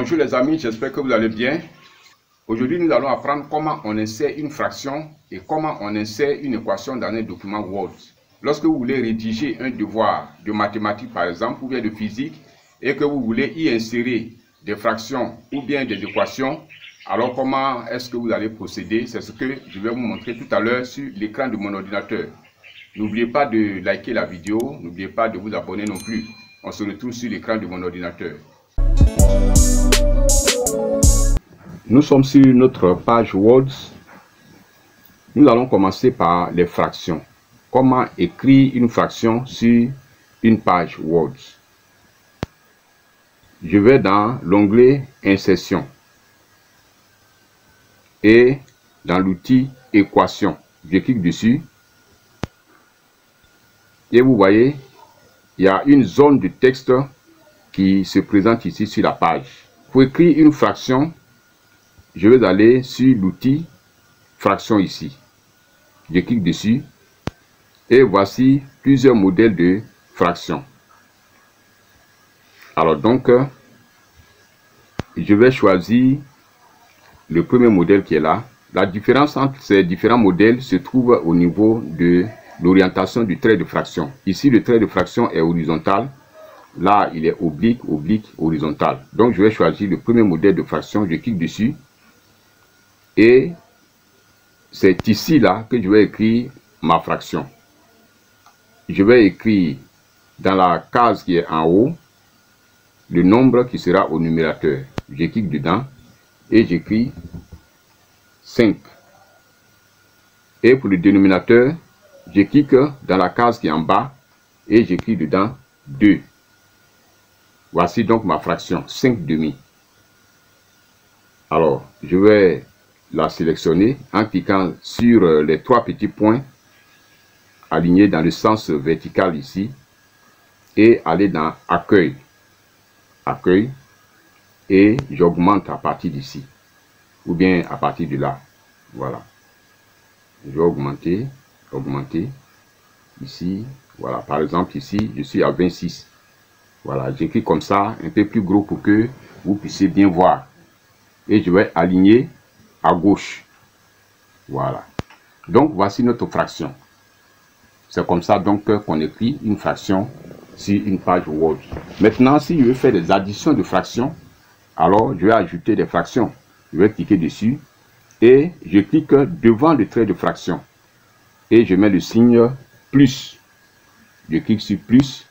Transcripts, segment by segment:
Bonjour les amis, j'espère que vous allez bien. Aujourd'hui, nous allons apprendre comment on insère une fraction et comment on insère une équation dans un document Word. Lorsque vous voulez rédiger un devoir de mathématiques par exemple, ou bien de physique, et que vous voulez y insérer des fractions ou bien des équations, alors comment est-ce que vous allez procéder? C'est ce que je vais vous montrer tout à l'heure sur l'écran de mon ordinateur. N'oubliez pas de liker la vidéo, n'oubliez pas de vous abonner non plus. On se retrouve sur l'écran de mon ordinateur. Nous sommes sur notre page Word. Nous allons commencer par les fractions. Comment écrire une fraction sur une page Word? Je vais dans l'onglet Insertion et dans l'outil Équation. Je clique dessus et vous voyez, il y a une zone de texte qui se présente ici sur la page. Pour écrire une fraction, je vais aller sur l'outil fraction ici. Je clique dessus et voici plusieurs modèles de fractions. Alors donc, je vais choisir le premier modèle qui est là. La différence entre ces différents modèles se trouve au niveau de l'orientation du trait de fraction. Ici, le trait de fraction est horizontal. Là, il est oblique, oblique, horizontal. Donc, je vais choisir le premier modèle de fraction. Je clique dessus. Et c'est ici, là, que je vais écrire ma fraction. Je vais écrire dans la case qui est en haut, le nombre qui sera au numérateur. Je clique dedans et j'écris 5. Et pour le dénominateur, je clique dans la case qui est en bas et j'écris dedans 2. Voici donc ma fraction, 5 demi. Alors, je vais la sélectionner en cliquant sur les 3 petits points alignés dans le sens vertical ici et aller dans Accueil. Accueil. Et j'augmente à partir d'ici ou bien à partir de là. Voilà. Je vais augmenter ici. Voilà. Par exemple, ici, je suis à 26. Voilà. J'écris comme ça, un peu plus gros pour que vous puissiez bien voir. Et je vais aligner à gauche. Voilà. Donc, voici notre fraction. C'est comme ça donc qu'on écrit une fraction sur une page Word. Maintenant, si je veux faire des additions de fractions, alors je vais ajouter des fractions. Je vais cliquer dessus et je clique devant le trait de fraction. Et je mets le signe plus. Je clique sur plus.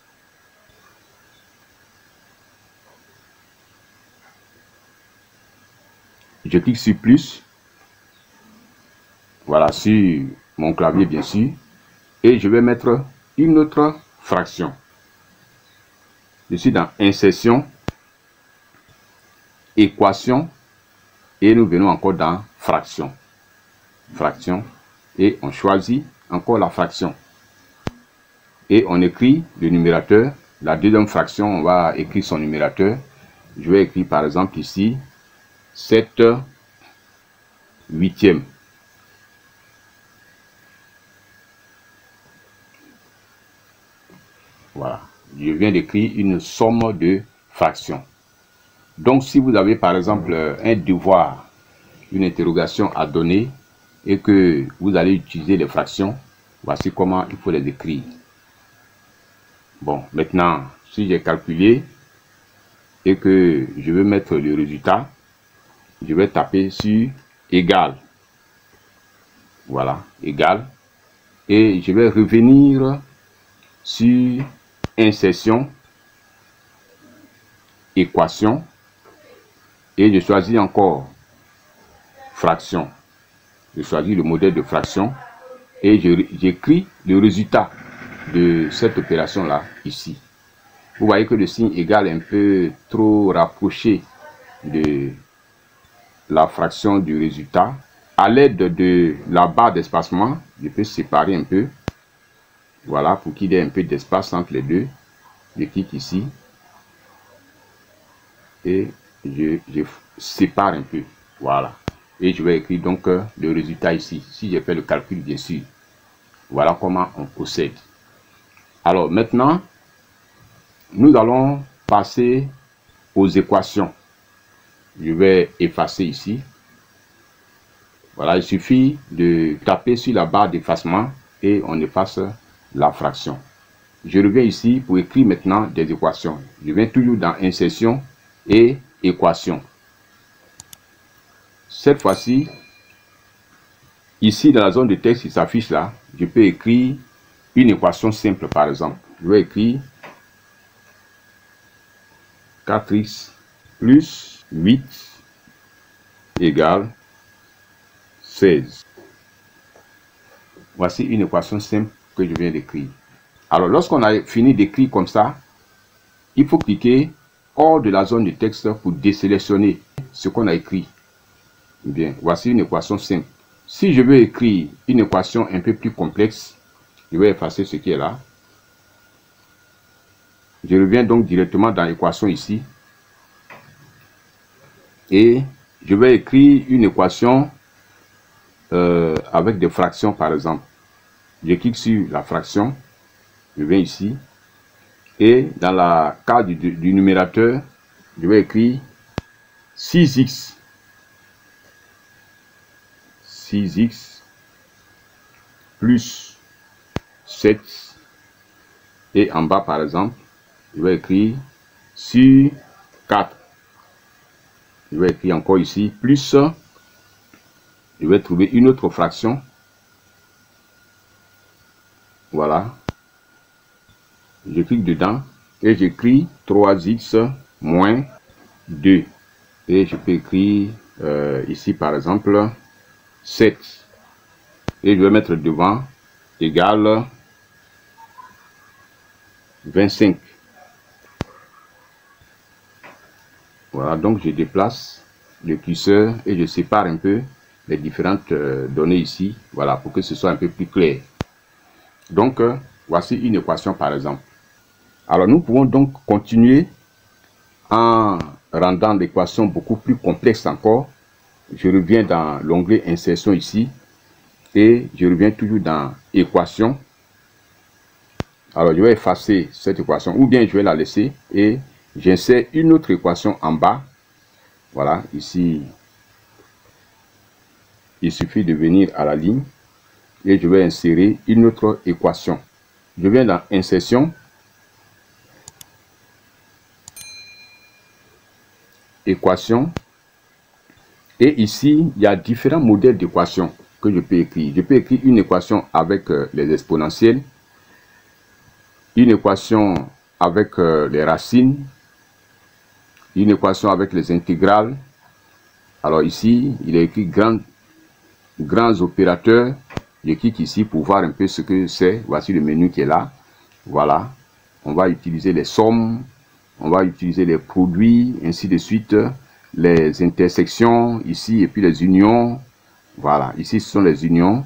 Je clique sur plus. Voilà, sur mon clavier bien sûr. Et je vais mettre une autre fraction. Je suis dans Insertion, Équation, et nous venons encore dans Fraction. Fraction, et on choisit encore la fraction. Et on écrit le numérateur. La deuxième fraction, on va écrire son numérateur. Je vais écrire par exemple ici 7 huitièmes. Voilà, je viens d'écrire une somme de fractions. Donc, si vous avez par exemple un devoir, une interrogation à donner et que vous allez utiliser les fractions, voici comment il faut les écrire. Bon, maintenant, si j'ai calculé et que je veux mettre le résultat, je vais taper sur égal. Voilà, égal. Et je vais revenir sur Insertion, Équation, et je choisis encore fraction. Je choisis le modèle de fraction et j'écris le résultat de cette opération là ici. Vous voyez que le signe égal est un peu trop rapproché de la fraction du résultat. À l'aide de la barre d'espacement, je peux séparer un peu. Voilà, pour qu'il y ait un peu d'espace entre les deux. Je clique ici et je sépare un peu. Voilà. Et je vais écrire donc le résultat ici. Si j'ai fait le calcul, bien sûr. Voilà comment on procède. Alors maintenant, nous allons passer aux équations. Je vais effacer ici. Voilà, il suffit de taper sur la barre d'effacement et on efface la fraction. Je reviens ici pour écrire maintenant des équations. Je viens toujours dans insertion et équation. Cette fois-ci, ici dans la zone de texte qui s'affiche là, je peux écrire une équation simple par exemple. Je vais écrire 4x plus 8 égale 16. Voici une équation simple que je viens d'écrire. Alors, lorsqu'on a fini d'écrire comme ça, il faut cliquer hors de la zone de texte pour désélectionner ce qu'on a écrit. Bien, voici une équation simple. Si je veux écrire une équation un peu plus complexe, je vais effacer ce qui est là. Je reviens donc directement dans l'équation ici. Et je vais écrire une équation avec des fractions par exemple. Je clique sur la fraction. Je viens ici. Et dans la case du numérateur, je vais écrire 6x. 6x plus 7. Et en bas par exemple, je vais écrire sur 4. Je vais écrire encore ici plus. Je vais trouver une autre fraction. Voilà. Je clique dedans et j'écris 3x moins 2. Et je peux écrire ici par exemple 7. Et je vais mettre devant égale 25. Voilà, donc je déplace le curseur et je sépare un peu les différentes données ici. Voilà, pour que ce soit un peu plus clair. Donc, voici une équation par exemple. Alors, nous pouvons donc continuer en rendant l'équation beaucoup plus complexe encore. Je reviens dans l'onglet insertion ici et je reviens toujours dans équation. Alors, je vais effacer cette équation ou bien je vais la laisser et j'insère une autre équation en bas. Voilà, ici, il suffit de venir à la ligne et je vais insérer une autre équation. Je viens dans insertion. Équation. Et ici, il y a différents modèles d'équations que je peux écrire. Je peux écrire une équation avec les exponentielles, une équation avec les racines, une équation avec les intégrales. Alors ici, il est écrit grands opérateurs. Je clique ici pour voir un peu ce que c'est. Voici le menu qui est là. Voilà. On va utiliser les sommes. On va utiliser les produits, ainsi de suite, les intersections ici et puis les unions. Voilà, ici ce sont les unions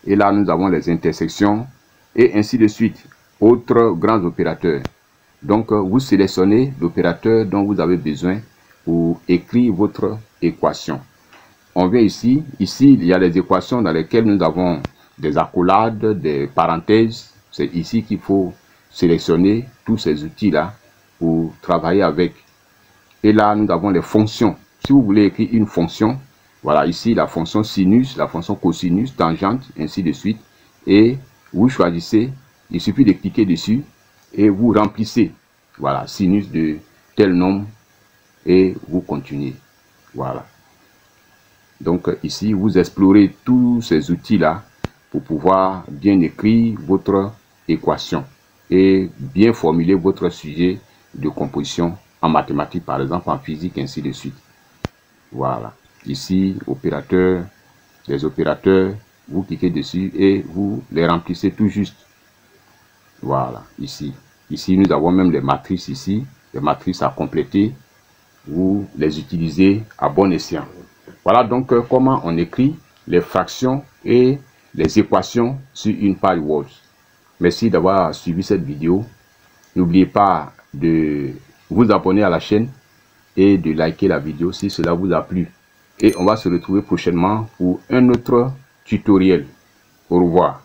et là nous avons les intersections et ainsi de suite. Autres grands opérateurs. Donc vous sélectionnez l'opérateur dont vous avez besoin pour écrire votre équation. On vient ici, il y a les équations dans lesquelles nous avons des accolades, des parenthèses. C'est ici qu'il faut sélectionner tous ces outils là pour travailler avec. Et là, nous avons les fonctions. Si vous voulez écrire une fonction, voilà, ici, la fonction sinus, la fonction cosinus, tangente, ainsi de suite. Et vous choisissez, il suffit de cliquer dessus et vous remplissez. Voilà, sinus de tel nombre et vous continuez. Voilà. Donc ici, vous explorez tous ces outils-là pour pouvoir bien écrire votre équation et bien formuler votre sujet de composition en mathématiques, par exemple, en physique, ainsi de suite. Voilà. Ici, opérateurs, les opérateurs, vous cliquez dessus et vous les remplissez tout juste. Voilà, ici. Ici, nous avons même les matrices ici, les matrices à compléter. Vous les utilisez à bon escient. Voilà donc comment on écrit les fractions et les équations sur une page Word. Merci d'avoir suivi cette vidéo. N'oubliez pas de vous abonner à la chaîne et de liker la vidéo si cela vous a plu. Et on va se retrouver prochainement pour un autre tutoriel. Au revoir.